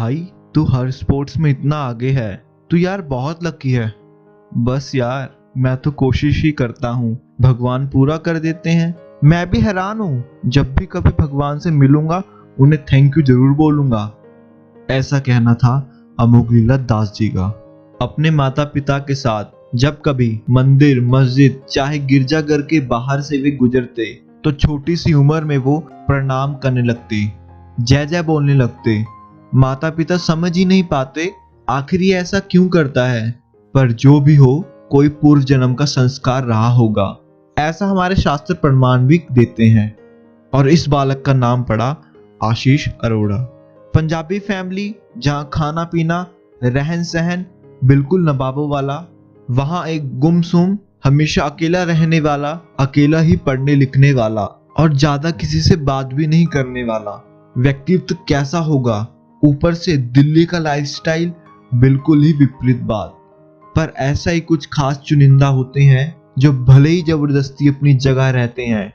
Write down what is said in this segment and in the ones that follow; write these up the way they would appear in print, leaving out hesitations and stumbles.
भाई, तू हर स्पोर्ट्स में इतना आगे है। तू यार बहुत लकी है। बस यार, मैं तो कोशिश ही करता हूँ, भगवान पूरा कर देते हैं। मैं भी हैरान हूँ, जब भी कभी भगवान से मिलूंगा उन्हें थैंक यू जरूर बोलूंगा। ऐसा कहना था अमोघलीला दास जी का। अपने माता पिता के साथ जब कभी मंदिर, मस्जिद, चाहे गिरजाघर के बाहर से वे गुजरते तो छोटी सी उम्र में वो प्रणाम करने लगते, जय जय बोलने लगते। माता पिता समझ ही नहीं पाते आखिर ये ऐसा क्यों करता है, पर जो भी हो, कोई पूर्व जन्म का संस्कार रहा होगा, ऐसा हमारे शास्त्र प्रमाण भी देते हैं। और इस बालक का नाम पड़ा आशीष अरोड़ा। पंजाबी फैमिली, जहां खाना पीना, रहन सहन बिल्कुल नवाबों वाला, वहां एक गुमसुम, हमेशा अकेला रहने वाला, अकेला ही पढ़ने लिखने वाला और ज्यादा किसी से बात भी नहीं करने वाला व्यक्तित्व कैसा होगा। ऊपर से दिल्ली का लाइफस्टाइल बिल्कुल ही विपरीत बात। पर ऐसा ही कुछ खास चुनिंदा होते हैं जो भले ही जबरदस्ती अपनी जगह रहते हैं,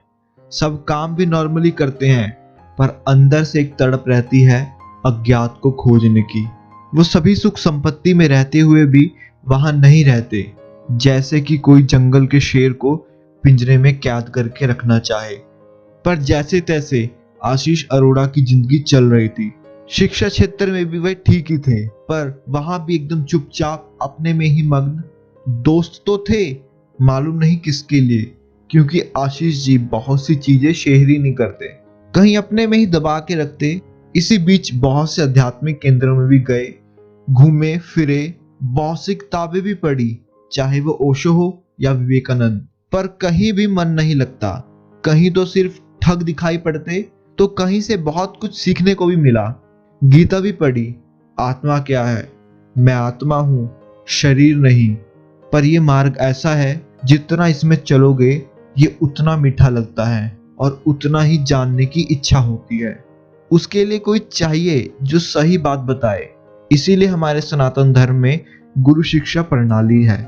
सब काम भी नॉर्मली करते हैं, पर अंदर से एक तड़प रहती है अज्ञात को खोजने की। वो सभी सुख संपत्ति में रहते हुए भी वहां नहीं रहते, जैसे कि कोई जंगल के शेर को पिंजरे में कैद करके रखना चाहे। पर जैसे तैसे आशीष अरोड़ा की जिंदगी चल रही थी। शिक्षा क्षेत्र में भी वे ठीक ही थे, पर वहां भी एकदम चुपचाप, अपने में ही मग्न। दोस्त तो थे, मालूम नहीं किसके लिए, क्योंकि आशीष जी बहुत सी चीजें शेयर ही नहीं करते, कहीं अपने में ही दबा के रखते। इसी बीच बहुत से आध्यात्मिक केंद्रों में भी गए, घूमे फिरे, बहुत सी किताबें भी पढ़ी, चाहे वो ओशो हो या विवेकानंद, पर कहीं भी मन नहीं लगता। कहीं तो सिर्फ ठग दिखाई पड़ते, तो कहीं से बहुत कुछ सीखने को भी मिला। गीता भी पढ़ी, आत्मा क्या है, मैं आत्मा हूं, शरीर नहीं। पर यह मार्ग ऐसा है, जितना इसमें चलोगे ये उतना मीठा लगता है और उतना ही जानने की इच्छा होती है। उसके लिए कोई चाहिए जो सही बात बताए। इसीलिए हमारे सनातन धर्म में गुरु शिक्षा प्रणाली है।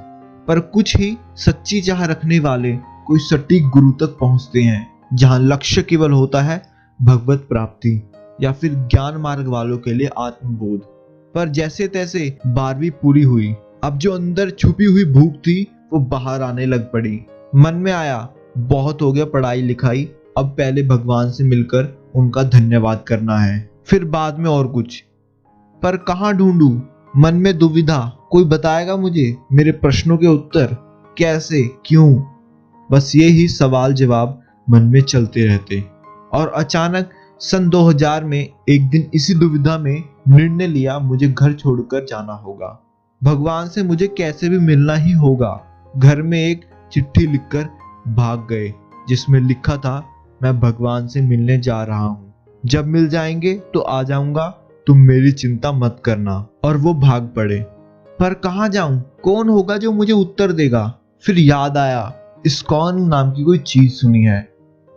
पर कुछ ही सच्ची चाह रखने वाले कोई सटीक गुरु तक पहुंचते हैं, जहां लक्ष्य केवल होता है भगवत प्राप्ति, या फिर ज्ञान मार्ग वालों के लिए आत्मबोध। पर जैसे तैसे 12वीं पूरी हुई। अब जो अंदर छुपी हुई भूख थी वो बाहर आने लग पड़ी। मन में आया, बहुत हो गया पढ़ाई लिखाई, अब पहले भगवान से मिलकर उनका धन्यवाद करना है, फिर बाद में और कुछ। पर कहाँ ढूंढूं? मन में दुविधा, कोई बताएगा मुझे मेरे प्रश्नों के उत्तर? कैसे, क्यों? बस ये ही सवाल जवाब मन में चलते रहते। और अचानक सन 2000 में एक दिन इसी दुविधा में निर्णय लिया, मुझे घर छोड़कर जाना होगा। भगवान से मुझे कैसे भी मिलना ही होगा। घर में एक चिट्ठी लिखकर भाग गए, जिसमें लिखा था, मैं भगवान से मिलने जा रहा हूँ, जब मिल जाएंगे तो आ जाऊंगा, तुम मेरी चिंता मत करना। और वो भाग पड़े। पर कहाँ जाऊं? कौन होगा जो मुझे उत्तर देगा? फिर याद आया, इस्कॉन नाम की कोई चीज सुनी है,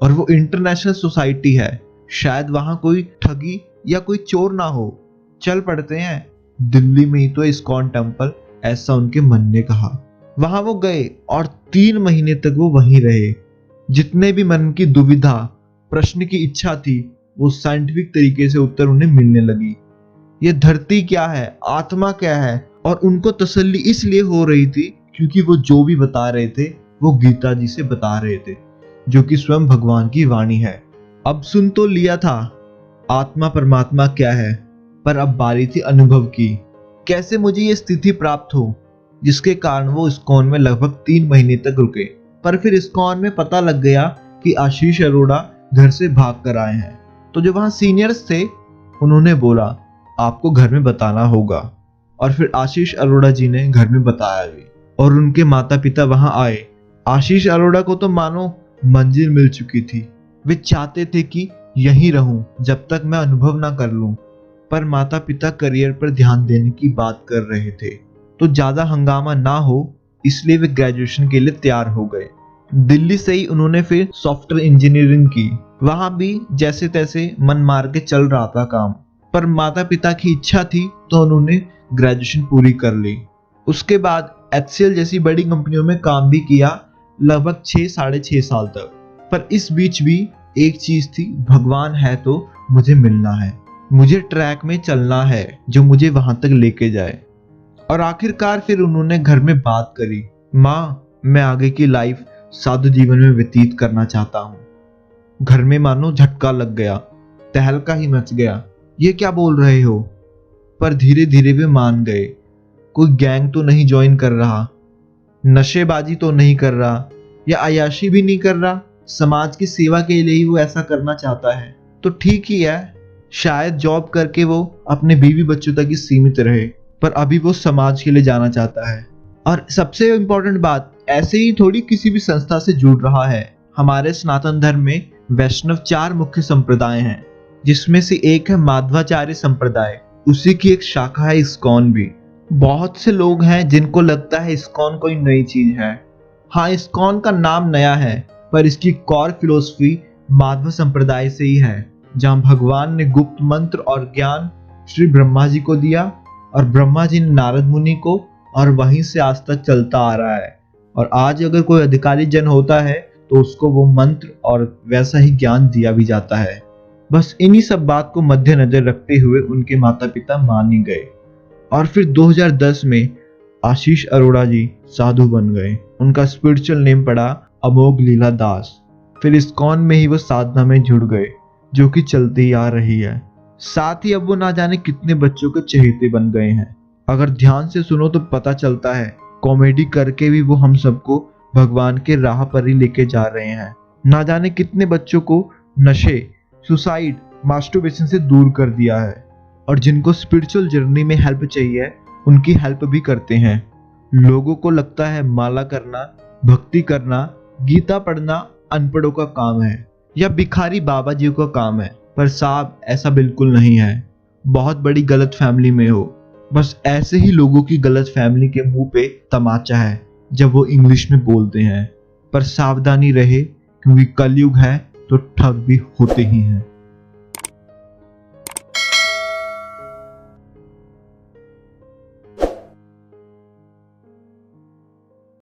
और वो इंटरनेशनल सोसाइटी है, शायद वहां कोई ठगी या कोई चोर ना हो, चल पड़ते हैं। दिल्ली में ही तो इस्कॉन टेम्पल, ऐसा उनके मन ने कहा। वहां वो गए और 3 महीने तक वो वहीं रहे। जितने भी मन की दुविधा, प्रश्न की इच्छा थी, वो साइंटिफिक तरीके से उत्तर उन्हें मिलने लगी। ये धरती क्या है, आत्मा क्या है? और उनको तसल्ली इसलिए हो रही थी क्योंकि वो जो भी बता रहे थे वो गीता जी से बता रहे थे, जो कि स्वयं भगवान की वाणी है। अब सुन तो लिया था आत्मा परमात्मा क्या है, पर अब बारी थी अनुभव की। कैसे मुझे ये स्थिति प्राप्त हो, जिसके कारण वो इस्कॉन में लगभग 3 महीने तक रुके। पर फिर इस्कॉन में पता लग गया कि आशीष अरोड़ा घर से भाग कर आए हैं। तो जो वहां सीनियर्स थे उन्होंने बोला, आपको घर में बताना होगा। और फिर आशीष अरोड़ा जी ने घर में बताया भी, और उनके माता पिता वहां आए। आशीष अरोड़ा को तो मानो मंजिल मिल चुकी थी। वे चाहते थे कि यहीं रहूं जब तक मैं अनुभव ना कर लूं, पर माता पिता करियर पर ध्यान देने की बात कर रहे थे, तो ज्यादा हंगामा ना हो, इसलिए वे ग्रेजुएशन के लिए तैयार हो गए। दिल्ली से ही उन्होंने फिर सॉफ्टवेयर इंजीनियरिंग की। वहां भी जैसे तैसे मन मार के चल रहा था काम, पर माता पिता की इच्छा थी तो उन्होंने ग्रेजुएशन पूरी कर ली। उसके बाद HCL जैसी बड़ी कंपनियों में काम भी किया, लगभग 6-6.5 साल तक। पर इस बीच भी एक चीज थी, भगवान है तो मुझे मिलना है। मुझे ट्रैक में चलना है जो मुझे वहां तक लेके जाए। और आखिरकार फिर उन्होंने घर में बात करी, माँ मैं आगे की लाइफ साधु जीवन में व्यतीत करना चाहता हूँ। घर में मानो झटका लग गया, तहलका ही मच गया। ये क्या बोल रहे हो? पर धीरे धीरे वे मान गए। कोई गैंग तो नहीं ज्वाइन कर रहा, नशेबाजी तो नहीं कर रहा, या अय्याशी भी नहीं कर रहा। समाज की सेवा के लिए ही वो ऐसा करना चाहता है तो ठीक ही है। शायद जॉब करके वो अपने बीवी बच्चों तक ही सीमित रहे, पर अभी वो समाज के लिए जाना चाहता है। और सबसे इम्पोर्टेंट बात, ऐसे ही थोड़ी किसी भी संस्था से जुड़ रहा है। हमारे सनातन धर्म में वैष्णव 4 मुख्य संप्रदाय हैं, जिसमें से एक है माध्वाचार्य संप्रदाय। उसी की एक शाखा है इस्कॉन भी। बहुत से लोग हैं जिनको लगता है इस्कॉन कोई नई चीज है। हाँ, इस्कॉन का नाम नया है, पर इसकी कोर फिलोसफी माध्व संप्रदाय से ही है, जहां भगवान ने गुप्त मंत्र और ज्ञान श्री ब्रह्मा जी को दिया और ब्रह्मा जी ने नारद मुनि को, और वहीं से आज तक चलता आ रहा है। और आज अगर कोई अधिकारी जन होता है तो उसको वो मंत्र और वैसा ही ज्ञान दिया भी जाता है। बस इन्हीं सब बात को मद्देनजर रखते हुए उनके माता पिता मान ही गए। और फिर 2010 में आशीष अरोड़ा जी साधु बन गए। उनका स्पिरिचुअल नेम पड़ा अमोघ लीला दास। फिर इस्कॉन में ही वो साधना में जुड़ गए, जो कि चलती आ रही है। साथ ही अब वो ना जाने कितने बच्चों के चहेते बन गए हैं। अगर ध्यान से सुनो तो पता चलता है कॉमेडी करके भी वो हम सबको भगवान के राह पर ही लेके जा रहे हैं। ना जाने कितने बच्चों को नशे, सुसाइड, मास्टरबेशन से दूर कर दिया है। और जिनको स्पिरिचुअल जर्नी में हेल्प चाहिए उनकी हेल्प भी करते हैं। लोगों को लगता है माला करना, भक्ति करना, गीता पढ़ना अनपढ़ों का काम है या भिखारी बाबा जी का काम है, पर साहब ऐसा बिल्कुल नहीं है। बहुत बड़ी गलत फैमिली में हो। बस ऐसे ही लोगों की गलत फैमिली के मुंह पे तमाचा है जब वो इंग्लिश में बोलते हैं। पर सावधानी रहे, क्योंकि कलयुग है तो ठग भी होते ही हैं।